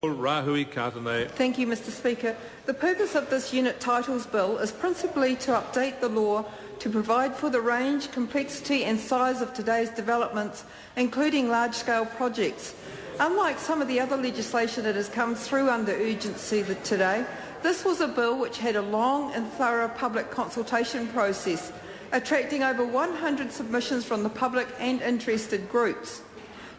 Rahui Kātanei. Thank you, Mr Speaker. The purpose of this Unit Titles Bill is principally to update the law to provide for the range, complexity and size of today's developments, including large-scale projects. Unlike some of the other legislation that has come through under urgency today, this was a bill which had a long and thorough public consultation process, attracting over 100 submissions from the public and interested groups.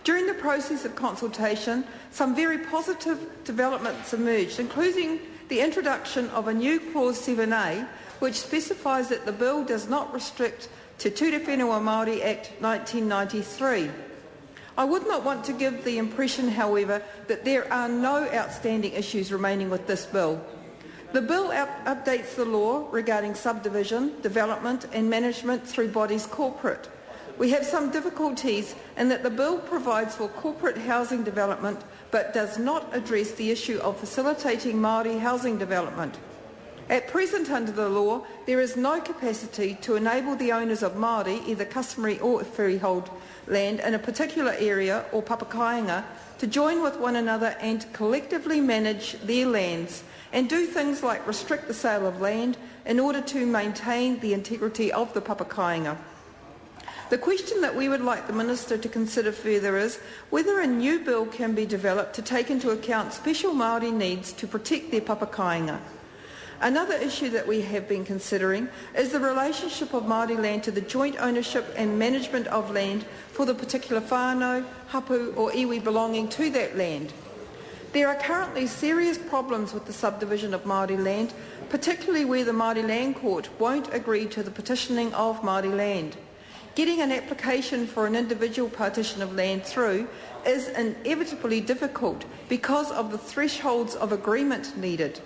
During the process of consultation, some very positive developments emerged, including the introduction of a new Clause 7A, which specifies that the bill does not restrict Te Ture Whenua Māori Act 1993. I would not want to give the impression, however, that there are no outstanding issues remaining with this bill. The bill updates the law regarding subdivision, development and management through bodies corporate. We have some difficulties in that the bill provides for corporate housing development but does not address the issue of facilitating Māori housing development. At present under the law, there is no capacity to enable the owners of Māori, either customary or freehold land in a particular area or papakāinga, to join with one another and collectively manage their lands and do things like restrict the sale of land in order to maintain the integrity of the papakāinga. The question that we would like the Minister to consider further is whether a new bill can be developed to take into account special Māori needs to protect their papakāinga. Another issue that we have been considering is the relationship of Māori land to the joint ownership and management of land for the particular whānau, hapu or iwi belonging to that land. There are currently serious problems with the subdivision of Māori land, particularly where the Māori Land Court won't agree to the partitioning of Māori land. Getting an application for an individual partition of land through is inevitably difficult because of the thresholds of agreement needed.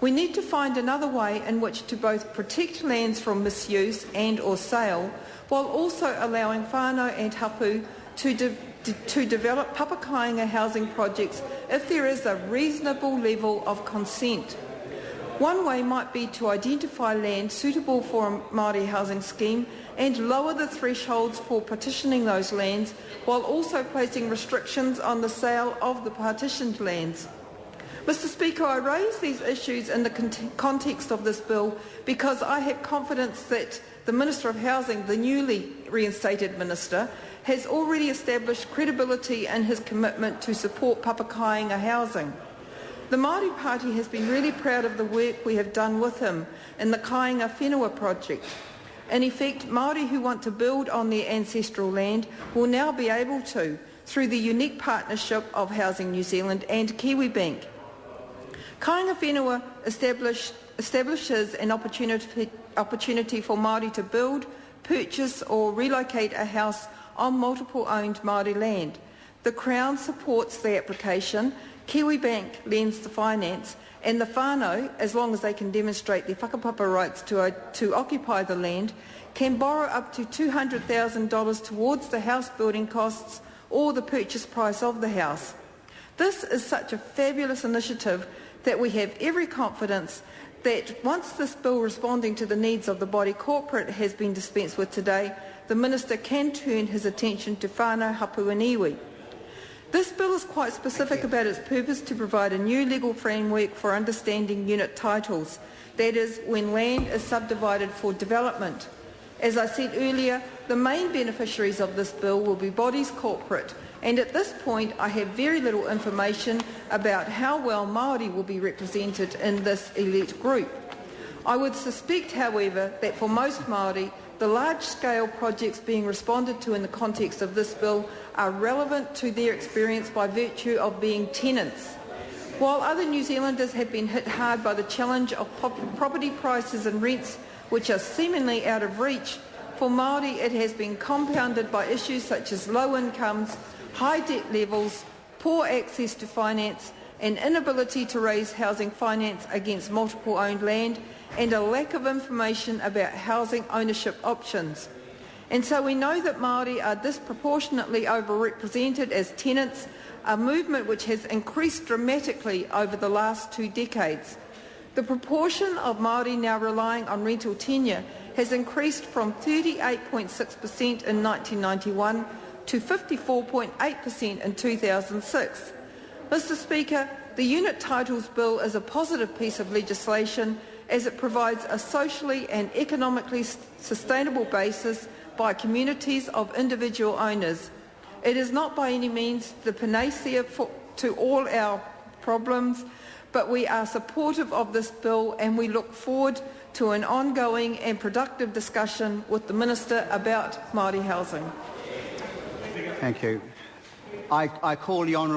We need to find another way in which to both protect lands from misuse and or sale, while also allowing whānau and hapu to develop papakāinga housing projects if there is a reasonable level of consent. One way might be to identify land suitable for a Māori housing scheme and lower the thresholds for partitioning those lands, while also placing restrictions on the sale of the partitioned lands. Mr Speaker, I raise these issues in the context of this bill because I have confidence that the Minister of Housing, the newly reinstated Minister, has already established credibility in his commitment to support papakāinga housing. The Māori Party has been really proud of the work we have done with him in the Kāinga Whenua project. In effect, Māori who want to build on their ancestral land will now be able to, through the unique partnership of Housing New Zealand and Kiwibank. Kāinga Whenua establishes an opportunity for Māori to build, purchase or relocate a house on multiple owned Māori land. The Crown supports the application, Kiwibank lends the finance, and the whānau, as long as they can demonstrate their whakapapa rights to occupy the land, can borrow up to $200,000 towards the house building costs or the purchase price of the house. This is such a fabulous initiative that we have every confidence that once this bill responding to the needs of the body corporate has been dispensed with today, the Minister can turn his attention to whānau, hapu and iwi. This bill is quite specific about its purpose to provide a new legal framework for understanding unit titles, that is, when land is subdivided for development. As I said earlier, the main beneficiaries of this bill will be bodies corporate, and at this point I have very little information about how well Māori will be represented in this elite group. I would suspect, however, that for most Māori, the large-scale projects being responded to in the context of this bill are relevant to their experience by virtue of being tenants. While other New Zealanders have been hit hard by the challenge of property prices and rents which are seemingly out of reach, for Māori it has been compounded by issues such as low incomes, high debt levels, poor access to finance, an inability to raise housing finance against multiple owned land, and a lack of information about housing ownership options. And so we know that Māori are disproportionately overrepresented as tenants, a movement which has increased dramatically over the last 2 decades. The proportion of Māori now relying on rental tenure has increased from 38.6% in 1991 to 54.8% in 2006. Mr Speaker, the Unit Titles Bill is a positive piece of legislation as it provides a socially and economically sustainable basis by communities of individual owners. It is not by any means the panacea to all our problems, but we are supportive of this bill and we look forward to an ongoing and productive discussion with the Minister about Māori housing. Thank you. I call the Honourable